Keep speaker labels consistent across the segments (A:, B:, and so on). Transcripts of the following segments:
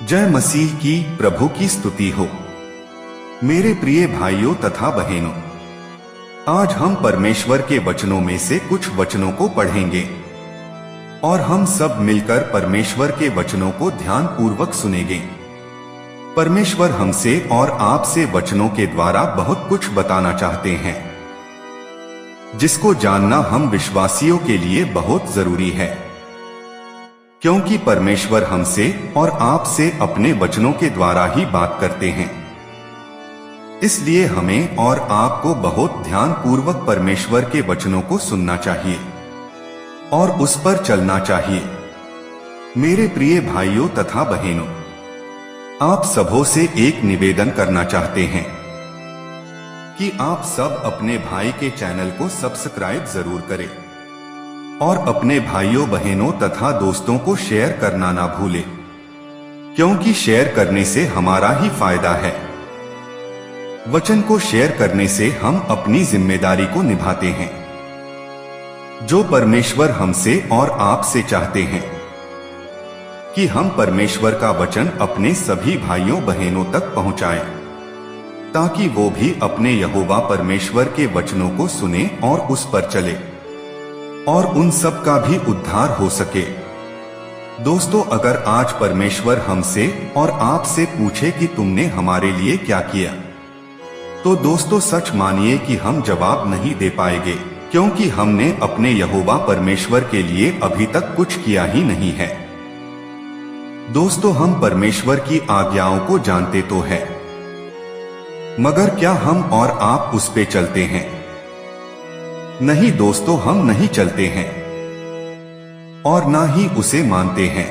A: जय मसीह की, प्रभु की स्तुति हो। मेरे प्रिय भाइयों तथा बहनों, आज हम परमेश्वर के वचनों में से कुछ वचनों को पढ़ेंगे और हम सब मिलकर परमेश्वर के वचनों को ध्यान पूर्वक सुनेंगे। परमेश्वर हमसे और आपसे वचनों के द्वारा बहुत कुछ बताना चाहते हैं, जिसको जानना हम विश्वासियों के लिए बहुत जरूरी है, क्योंकि परमेश्वर हमसे और आपसे अपने वचनों के द्वारा ही बात करते हैं। इसलिए हमें और आपको बहुत ध्यान पूर्वक परमेश्वर के वचनों को सुनना चाहिए और उस पर चलना चाहिए। मेरे प्रिय भाइयों तथा बहनों, आप सबों से एक निवेदन करना चाहते हैं कि आप सब अपने भाई के चैनल को सब्सक्राइब जरूर करें और अपने भाइयों बहनों तथा दोस्तों को शेयर करना ना भूलें, क्योंकि शेयर करने से हमारा ही फायदा है। वचन को शेयर करने से हम अपनी जिम्मेदारी को निभाते हैं, जो परमेश्वर हमसे और आपसे चाहते हैं कि हम परमेश्वर का वचन अपने सभी भाइयों बहनों तक पहुंचाएं, ताकि वो भी अपने यहोवा परमेश्वर के वचनों को सुने और उस पर चले और उन सब का भी उद्धार हो सके। दोस्तों, अगर आज परमेश्वर हमसे और आपसे पूछे कि तुमने हमारे लिए क्या किया, तो दोस्तों सच मानिए कि हम जवाब नहीं दे पाएंगे, क्योंकि हमने अपने यहोवा परमेश्वर के लिए अभी तक कुछ किया ही नहीं है। दोस्तों, हम परमेश्वर की आज्ञाओं को जानते तो है, मगर क्या हम और आप उस पे चलते हैं? नहीं दोस्तों, हम नहीं चलते हैं और ना ही उसे मानते हैं।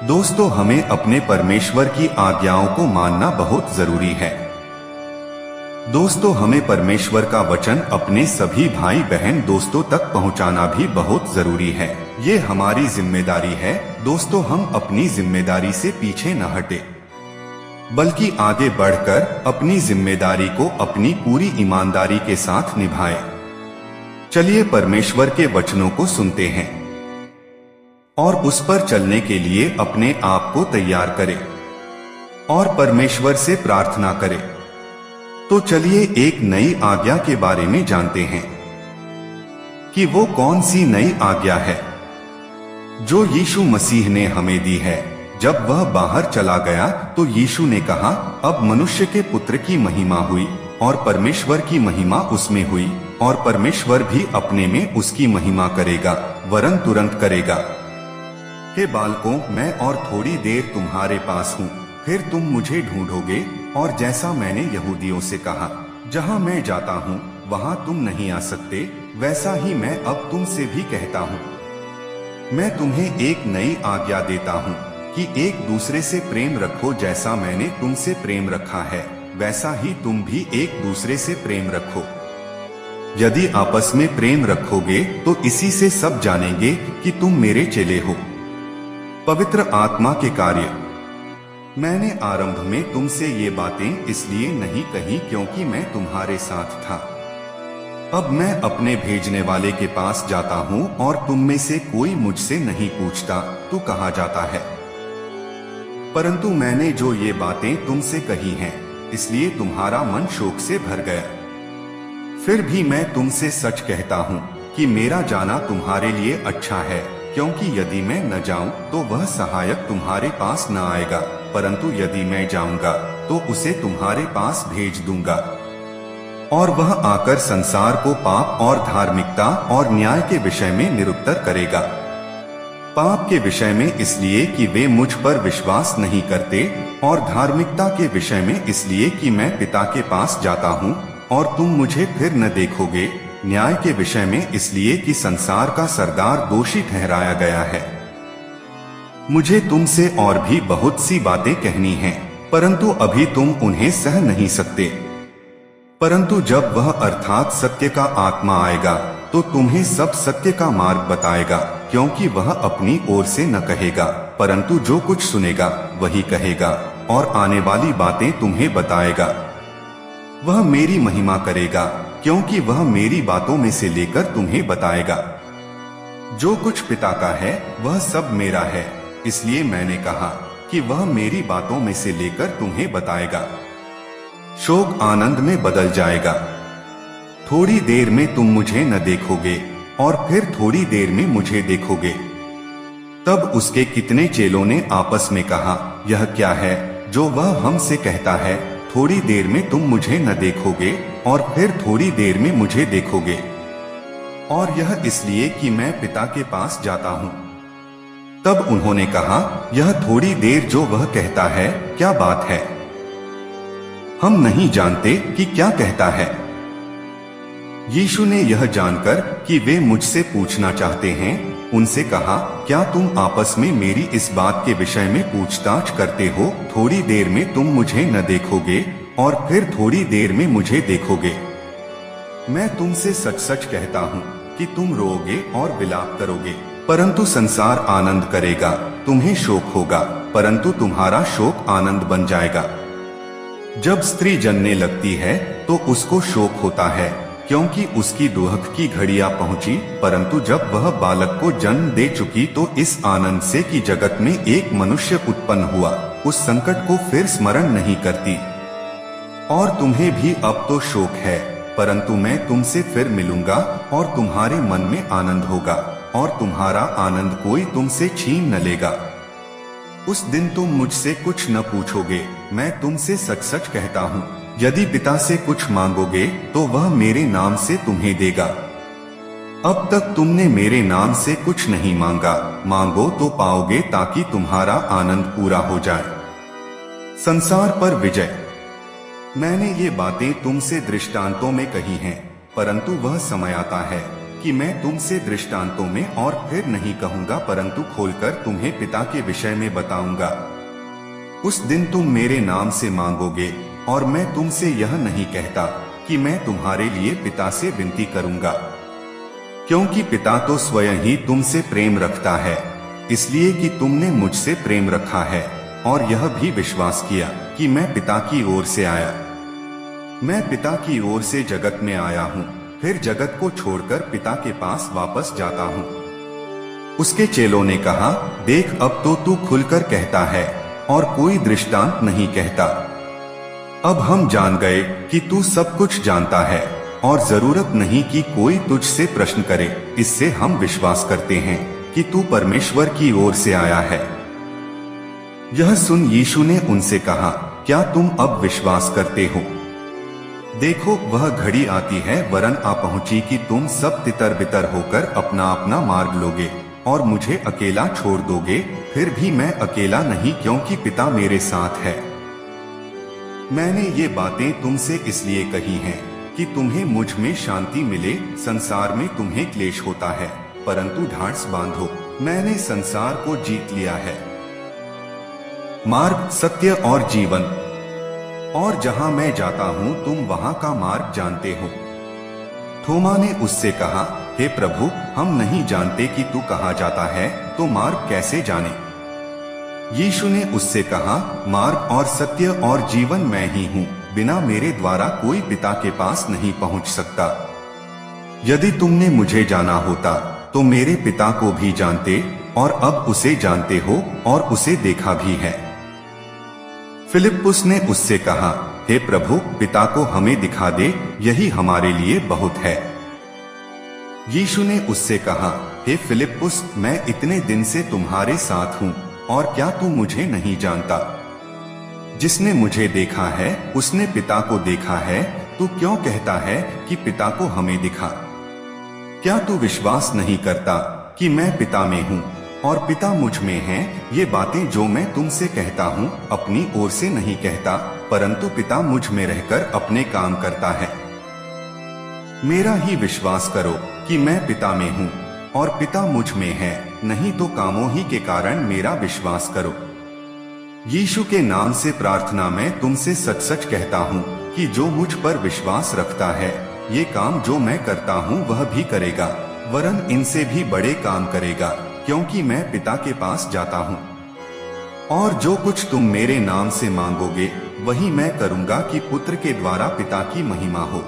A: दोस्तों, हमें अपने परमेश्वर की आज्ञाओं को मानना बहुत जरूरी है। दोस्तों, हमें परमेश्वर का वचन अपने सभी भाई बहन दोस्तों तक पहुंचाना भी बहुत जरूरी है। ये हमारी जिम्मेदारी है। दोस्तों, हम अपनी जिम्मेदारी से पीछे न हटे, बल्कि आगे बढ़कर अपनी जिम्मेदारी को अपनी पूरी ईमानदारी के साथ निभाएं। चलिए परमेश्वर के वचनों को सुनते हैं और उस पर चलने के लिए अपने आप को तैयार करें और परमेश्वर से प्रार्थना करें। तो चलिए एक नई आज्ञा के बारे में जानते हैं कि वो कौन सी नई आज्ञा है जो यीशु मसीह ने हमें दी है। जब वह बाहर चला गया तो यीशु ने कहा, अब मनुष्य के पुत्र की महिमा हुई और परमेश्वर की महिमा उसमें हुई, और परमेश्वर भी अपने में उसकी महिमा करेगा, वरन तुरंत करेगा। हे बालकों, मैं और थोड़ी देर तुम्हारे पास हूँ, फिर तुम मुझे ढूंढोगे, और जैसा मैंने यहूदियों से कहा, जहाँ मैं जाता हूँ वहाँ तुम नहीं आ सकते, वैसा ही मैं अब तुमसे भी कहता हूँ। मैं तुम्हें एक नई आज्ञा देता हूँ कि एक दूसरे से प्रेम रखो। जैसा मैंने तुमसे प्रेम रखा है, वैसा ही तुम भी एक दूसरे से प्रेम रखो। यदि आपस में प्रेम रखोगे तो इसी से सब जानेंगे कि तुम मेरे चेले हो। पवित्र आत्मा के कार्य। मैंने आरंभ में तुमसे ये बातें इसलिए नहीं कही क्योंकि मैं तुम्हारे साथ था। अब मैं अपने भेजने वाले के पास जाता हूँ और तुम में से कोई मुझसे नहीं पूछता, तू कहाँ जाता है? परंतु मैंने जो ये बातें तुमसे कही हैं, इसलिए तुम्हारा मन शोक से भर गया। फिर भी मैं तुमसे सच कहता हूँ कि मेरा जाना तुम्हारे लिए अच्छा है, क्योंकि यदि मैं न जाऊं तो वह सहायक तुम्हारे पास न आएगा, परंतु यदि मैं जाऊंगा तो उसे तुम्हारे पास भेज दूंगा, और वह आकर संसार को पाप और धार्मिकता और न्याय के विषय में निरुत्तर करेगा। पाप के विषय में इसलिए कि वे मुझ पर विश्वास नहीं करते, और धार्मिकता के विषय में इसलिए कि मैं पिता के पास जाता हूँ और तुम मुझे फिर न देखोगे। न्याय के विषय में इसलिए कि संसार का सरदार दोषी ठहराया गया है। मुझे तुमसे और भी बहुत सी बातें कहनी हैं, परंतु अभी तुम उन्हें सह नहीं सकते। परंतु जब वह अर्थात सत्य का आत्मा आएगा तो तुम्हें सब सत्य का मार्ग बताएगा, क्योंकि वह अपनी ओर से न कहेगा, परंतु जो कुछ सुनेगा वही कहेगा, और आने वाली बातें तुम्हें बताएगा। वह मेरी महिमा करेगा, क्योंकि वह मेरी बातों में से लेकर तुम्हें बताएगा। जो कुछ पिता का है वह सब मेरा है, इसलिए मैंने कहा कि वह मेरी बातों में से लेकर तुम्हें बताएगा। शोक आनंद में बदल जाएगा। थोड़ी देर में तुम मुझे न देखोगे और फिर थोड़ी देर में मुझे देखोगे। तब उसके कितने चेलों ने आपस में कहा, यह क्या है जो वह हमसे कहता है, थोड़ी देर में तुम मुझे न देखोगे और फिर थोड़ी देर में मुझे देखोगे। और यह इसलिए कि मैं पिता के पास जाता हूँ। तब उन्होंने कहा, यह थोड़ी देर जो वह कहता है क्या बात है? हम नहीं जानते कि क्या कहता है। यीशु ने यह जानकर कि वे मुझसे पूछना चाहते हैं, उनसे कहा, क्या तुम आपस में मेरी इस बात के विषय में पूछताछ करते हो? थोड़ी देर में तुम मुझे न देखोगे और फिर थोड़ी देर में मुझे देखोगे। मैं तुमसे सच सच कहता हूँ कि तुम रोओगे और विलाप करोगे, परंतु संसार आनंद करेगा। तुम्हें शोक होगा, परंतु तुम्हारा शोक आनंद बन जाएगा। जब स्त्री जन्मने लगती है तो उसको शोक होता है, क्योंकि उसकी दुख की घड़ियां पहुंची, परंतु जब वह बालक को जन्म दे चुकी तो इस आनंद से कि जगत में एक मनुष्य उत्पन्न हुआ, उस संकट को फिर स्मरण नहीं करती। और तुम्हें भी अब तो शोक है, परंतु मैं तुमसे फिर मिलूंगा और तुम्हारे मन में आनंद होगा और तुम्हारा आनंद कोई तुमसे छीन न लेगा। उस दिन तुम मुझसे कुछ न पूछोगे। मैं तुमसे सच सच कहता हूँ, यदि पिता से कुछ मांगोगे तो वह मेरे नाम से तुम्हें देगा। अब तक तुमने मेरे नाम से कुछ नहीं मांगा, मांगो तो पाओगे ताकि तुम्हारा आनंद पूरा हो जाए। संसार पर विजय। मैंने ये बातें तुमसे दृष्टांतों में कही हैं, परंतु वह समय आता है कि मैं तुमसे दृष्टांतों में और फिर नहीं कहूंगा, परंतु खोलकर तुम्हें पिता के विषय में बताऊंगा। उस दिन तुम मेरे नाम से मांगोगे और मैं तुमसे यह नहीं कहता कि मैं तुम्हारे लिए पिता से विनती करूंगा, क्योंकि पिता तो स्वयं ही तुमसे प्रेम रखता है, इसलिए कि तुमने मुझसे प्रेम रखा है और यह भी विश्वास किया कि मैं पिता की ओर से आया। मैं पिता की ओर से जगत में आया हूँ, फिर जगत को छोड़कर पिता के पास वापस जाता हूँ। उसके चेलों ने कहा, देख अब तो तू खुलकर कहता है और कोई दृष्टांत नहीं कहता। अब हम जान गए कि तू सब कुछ जानता है और जरूरत नहीं कि कोई तुझसे प्रश्न करे। इससे हम विश्वास करते हैं कि तू परमेश्वर की ओर से आया है। यह सुन यीशु ने उनसे कहा, क्या तुम अब विश्वास करते हो? देखो वह घड़ी आती है, वरन आ पहुंची कि तुम सब तितर बितर होकर अपना अपना मार्ग लोगे और मुझे अकेला छोड़ दोगे। फिर भी मैं अकेला नहीं, क्योंकि पिता मेरे साथ है। मैंने ये बातें तुमसे इसलिए कही हैं कि तुम्हें मुझ में शांति मिले। संसार में तुम्हें क्लेश होता है, परंतु ढाढ़स बांधो, मैंने संसार को जीत लिया है। मार्ग, सत्य और जीवन। और जहां मैं जाता हूं तुम वहां का मार्ग जानते हो। थोमा ने उससे कहा, हे प्रभु, हम नहीं जानते कि तू कहाँ जाता है, तो मार्ग कैसे जाने? यीशु ने उससे कहा, मार्ग और सत्य और जीवन मैं ही हूँ, बिना मेरे द्वारा कोई पिता के पास नहीं पहुँच सकता। यदि तुमने मुझे जाना होता तो मेरे पिता को भी जानते और अब उसे जानते हो और उसे देखा भी है। फिलिप्पुस ने उससे कहा, हे प्रभु, पिता को हमें दिखा दे, यही हमारे लिए बहुत है। यीशु ने उससे कहा, हे फिलिप्पुस, मैं इतने दिन से तुम्हारे साथ हूँ और क्या तू मुझे नहीं जानता? जिसने मुझे देखा है उसने पिता को देखा है। तू क्यों कहता है कि पिता को हमें दिखा? क्या तू विश्वास नहीं करता कि मैं पिता में हूँ और पिता मुझ में है? ये बातें जो मैं तुमसे कहता हूँ अपनी ओर से नहीं कहता, परंतु पिता मुझ में रहकर अपने काम करता है। मेरा ही विश्वास करो कि मैं पिता में हूँ और पिता मुझ में है, नहीं तो कामों ही के कारण मेरा विश्वास करो। यीशु के नाम से प्रार्थना मैं तुमसे सच सच कहता हूँ कि जो मुझ पर विश्वास रखता है, ये काम जो मैं करता हूँ वह भी करेगा, वरन इनसे भी बड़े काम करेगा, क्योंकि मैं पिता के पास जाता हूँ। और जो कुछ तुम मेरे नाम से मांगोगे वही मैं करूँगा, कि पुत्र के द्वारा पिता की महिमा हो।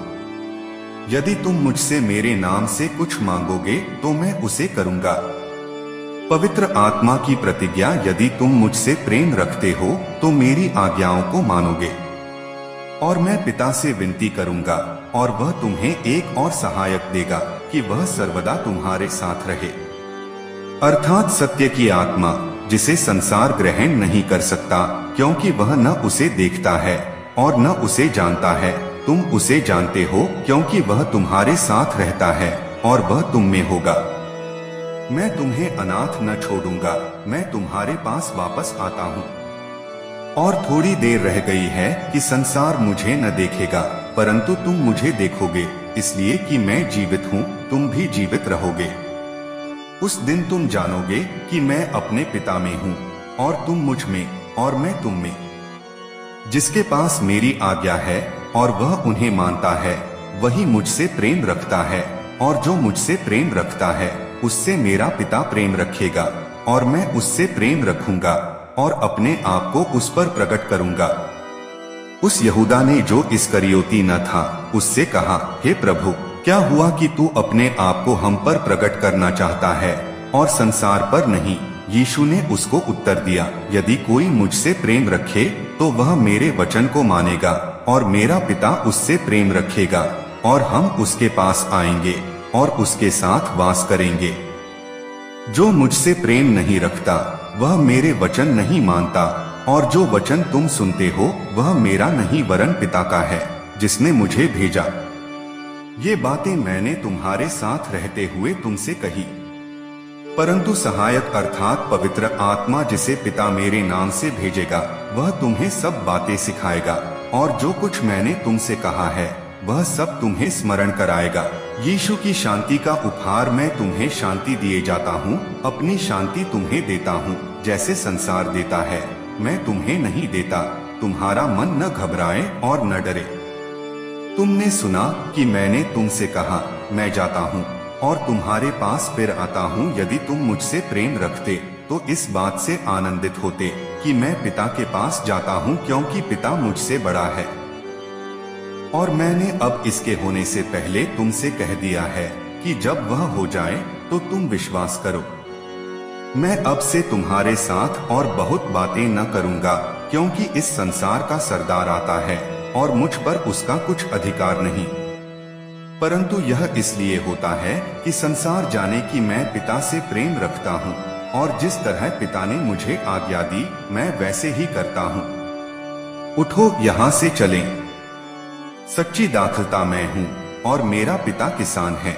A: यदि तुम मुझसे मेरे नाम से कुछ मांगोगे तो मैं उसे करूँगा। पवित्र आत्मा की प्रतिज्ञा, यदि तुम मुझसे प्रेम रखते हो तो मेरी आज्ञाओं को मानोगे। और मैं पिता से विनती करूंगा और वह तुम्हें एक और सहायक देगा कि वह सर्वदा तुम्हारे साथ रहे, अर्थात सत्य की आत्मा, जिसे संसार ग्रहण नहीं कर सकता, क्योंकि वह न उसे देखता है और न उसे जानता है। तुम उसे जानते हो क्योंकि वह तुम्हारे साथ रहता है और वह तुम में होगा। मैं तुम्हें अनाथ न छोड़ूंगा, मैं तुम्हारे पास वापस आता हूँ। और थोड़ी देर रह गई है कि संसार मुझे न देखेगा, परंतु तुम मुझे देखोगे, इसलिए कि मैं जीवित हूँ, तुम भी जीवित रहोगे। उस दिन तुम जानोगे कि मैं अपने पिता में हूँ और तुम मुझ में और मैं तुम में। जिसके पास मेरी आज्ञा है और वह उन्हें मानता है, वही मुझसे प्रेम रखता है, और जो मुझसे प्रेम रखता है उससे मेरा पिता प्रेम रखेगा, और मैं उससे प्रेम रखूंगा और अपने आप को उस पर प्रकट करूंगा। उस यहूदा ने, जो इस्करियोती न था, उससे कहा, हे प्रभु, क्या हुआ कि तू अपने आप को हम पर प्रकट करना चाहता है और संसार पर नहीं? यीशु ने उसको उत्तर दिया, यदि कोई मुझसे प्रेम रखे तो वह मेरे वचन को मानेगा, और मेरा पिता उससे प्रेम रखेगा, और हम उसके पास आएंगे और उसके साथ वास करेंगे। जो मुझसे प्रेम नहीं रखता वह मेरे वचन नहीं मानता, और जो वचन तुम सुनते हो वह मेरा नहीं वरन पिता का है, जिसने मुझे भेजा। ये बातें मैंने तुम्हारे साथ रहते हुए तुमसे कही। परंतु सहायक अर्थात पवित्र आत्मा, जिसे पिता मेरे नाम से भेजेगा, वह तुम्हें सब बातें सिखाएगा, और जो कुछ मैंने तुमसे कहा है वह सब तुम्हें स्मरण कराएगा। यीशु की शांति का उपहार मैं तुम्हें शांति दिए जाता हूँ, अपनी शांति तुम्हें देता हूँ, जैसे संसार देता है मैं तुम्हें नहीं देता। तुम्हारा मन न घबराए और न डरे। तुमने सुना कि मैंने तुमसे कहा, मैं जाता हूँ और तुम्हारे पास फिर आता हूँ। यदि तुम मुझसे प्रेम रखते तो इस बात से आनंदित होते कि मैं पिता के पास जाता हूँ, क्योंकि पिता मुझसे बड़ा है। और मैंने अब इसके होने से पहले तुमसे कह दिया है कि जब वह हो जाए तो तुम विश्वास करो। मैं अब से तुम्हारे साथ और बहुत बातें न करूंगा, क्योंकि इस संसार का सरदार आता है और मुझ पर उसका कुछ अधिकार नहीं, परंतु यह इसलिए होता है कि संसार जाने कि मैं पिता से प्रेम रखता हूँ, और जिस तरह पिता ने मुझे आज्ञा दी मैं वैसे ही करता हूँ। उठो, यहाँ से चलें। सच्ची दाखलता मैं हूँ और मेरा पिता किसान है।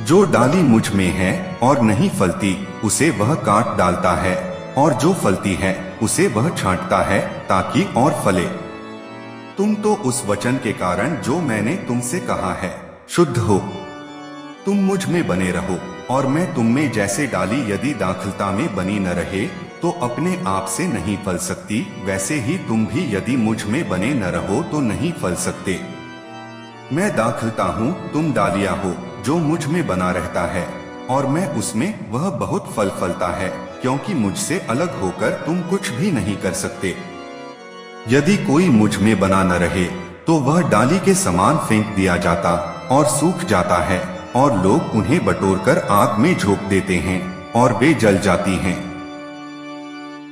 A: जो डाली मुझ में है और नहीं फलती उसे वह काट डालता है, और जो फलती है उसे वह छांटता है ताकि और फले। तुम तो उस वचन के कारण जो मैंने तुमसे कहा है शुद्ध हो। तुम मुझ में बने रहो और मैं तुम में। जैसे डाली यदि दाखलता में बनी न रहे तो अपने आप से नहीं फल सकती, वैसे ही तुम भी यदि मुझ में बने न रहो तो नहीं फल सकते। मैं दाखलता हूँ, तुम डालियां हो। जो मुझ में बना रहता है और मैं उसमें, वह बहुत फल फलता है, क्योंकि मुझसे अलग होकर तुम कुछ भी नहीं कर सकते। यदि कोई मुझ में बना न रहे तो वह डाली के समान फेंक दिया जाता और सूख जाता है, और लोग उन्हें बटोरकर आग में झोंक देते हैं और वे जल जाती हैं।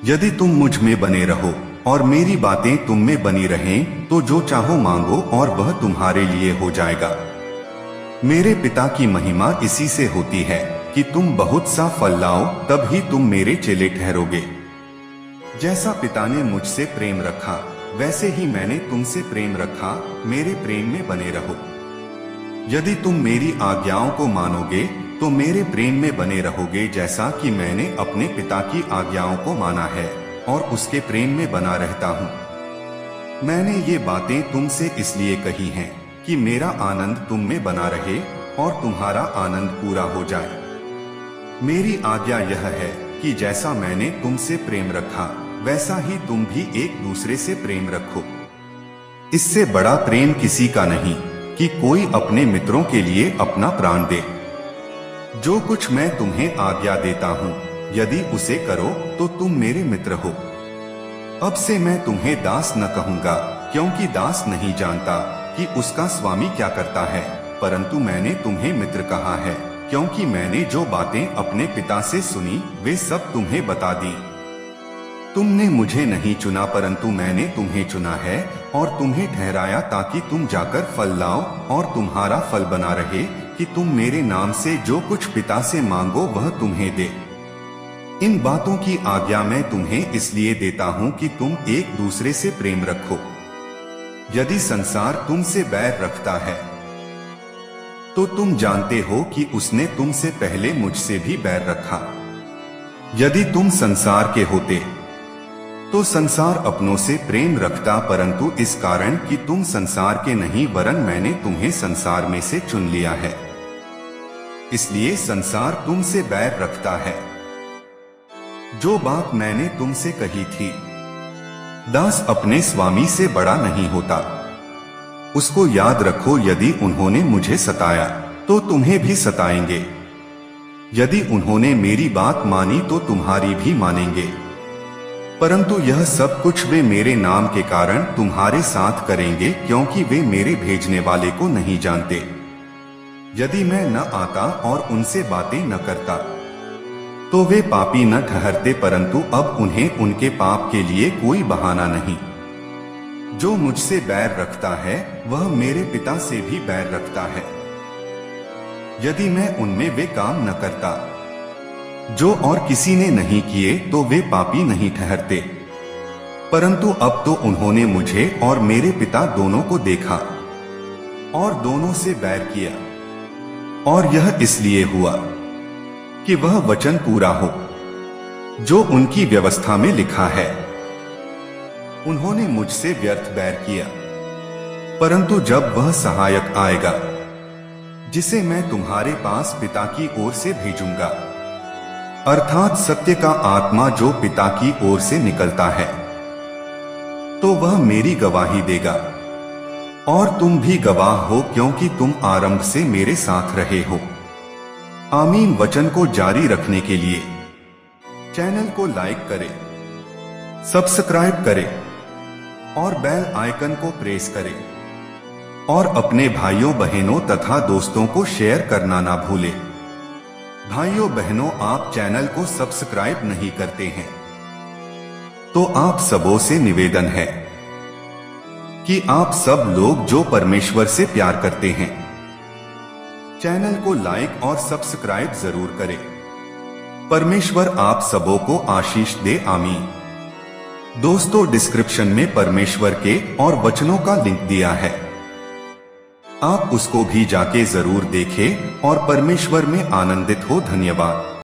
A: यदि तुम मुझ में बने रहो और मेरी बातें तुम में बनी रहें तो जो चाहो मांगो और वह तुम्हारे लिए हो जाएगा। मेरे पिता की महिमा इसी से होती है कि तुम बहुत सा फल लाओ, तब ही तुम मेरे चेले ठहरोगे। जैसा पिता ने मुझसे प्रेम रखा वैसे ही मैंने तुमसे प्रेम रखा, मेरे प्रेम में बने रहो। यदि तुम मेरी आज्ञाओं को मानोगे तो मेरे प्रेम में बने रहोगे, जैसा कि मैंने अपने पिता की आज्ञाओं को माना है और उसके प्रेम में बना रहता हूँ। मैंने ये बातें तुमसे इसलिए कही हैं कि मेरा आनंद तुम में बना रहे और तुम्हारा आनंद पूरा हो जाए। मेरी आज्ञा यह है कि जैसा मैंने तुमसे प्रेम रखा वैसा ही तुम भी एक दूसरे से प्रेम रखो। इससे बड़ा प्रेम किसी का नहीं कि कोई अपने मित्रों के लिए अपना प्राण दे। जो कुछ मैं तुम्हें आज्ञा देता हूँ, यदि उसे करो तो तुम मेरे मित्र हो। अब से मैं तुम्हें दास न कहूँगा, क्योंकि दास नहीं जानता कि उसका स्वामी क्या करता है, परंतु मैंने तुम्हें मित्र कहा है, क्योंकि मैंने जो बातें अपने पिता से सुनी वे सब तुम्हें बता दी। तुमने मुझे नहीं चुना परंतु मैंने तुम्हें चुना है और तुम्हें ठहराया ताकि तुम जाकर फल लाओ और तुम्हारा फल बना रहे, कि तुम मेरे नाम से जो कुछ पिता से मांगो वह तुम्हें दे। इन बातों की आज्ञा मैं तुम्हें इसलिए देता हूँ कि तुम एक दूसरे से प्रेम रखो। यदि संसार तुमसे बैर रखता है तो तुम जानते हो कि उसने तुमसे पहले मुझसे भी बैर रखा। यदि तुम संसार के होते तो संसार अपनों से प्रेम रखता, परंतु इस कारण कि तुम संसार के नहीं वरन मैंने तुम्हें संसार में से चुन लिया है, इसलिए संसार तुमसे बैर रखता है। जो बात मैंने तुमसे कही थी, दास अपने स्वामी से बड़ा नहीं होता, उसको याद रखो। यदि उन्होंने मुझे सताया तो तुम्हें भी सताएंगे, यदि उन्होंने मेरी बात मानी तो तुम्हारी भी मानेंगे, परंतु यह सब कुछ वे मेरे नाम के कारण तुम्हारे साथ करेंगे, क्योंकि वे मेरे भेजने वाले को नहीं जानते। यदि मैं न आता और उनसे बातें न करता तो वे पापी न ठहरते, परंतु अब उन्हें उनके पाप के लिए कोई बहाना नहीं। जो मुझसे बैर रखता है वह मेरे पिता से भी बैर रखता है। यदि मैं उनमें वे काम न करता जो और किसी ने नहीं किए तो वे पापी नहीं ठहरते, परंतु अब तो उन्होंने मुझे और मेरे पिता दोनों को देखा और दोनों से बैर किया, और यह इसलिए हुआ कि वह वचन पूरा हो जो उनकी व्यवस्था में लिखा है। उन्होंने मुझसे व्यर्थ बैर किया, परंतु जब वह सहायक आएगा जिसे मैं तुम्हारे पास पिता की ओर से भेजूंगा, अर्थात सत्य का आत्मा जो पिता की ओर से निकलता है, तो वह मेरी गवाही देगा। और तुम भी गवाह हो, क्योंकि तुम आरंभ से मेरे साथ रहे हो। आमीन। वचन को जारी रखने के लिए चैनल को लाइक करें, सब्सक्राइब करें और बेल आइकन को प्रेस करें, और अपने भाइयों बहनों तथा दोस्तों को शेयर करना ना भूलें। भाइयों बहनों, आप चैनल को सब्सक्राइब नहीं करते हैं तो आप सबों से निवेदन है कि आप सब लोग जो परमेश्वर से प्यार करते हैं चैनल को लाइक और सब्सक्राइब जरूर करें। परमेश्वर आप सबों को आशीष दे। आमीन। दोस्तों, डिस्क्रिप्शन में परमेश्वर के और वचनों का लिंक दिया है, आप उसको भी जाके जरूर देखें और परमेश्वर में आनंदित हो। धन्यवाद।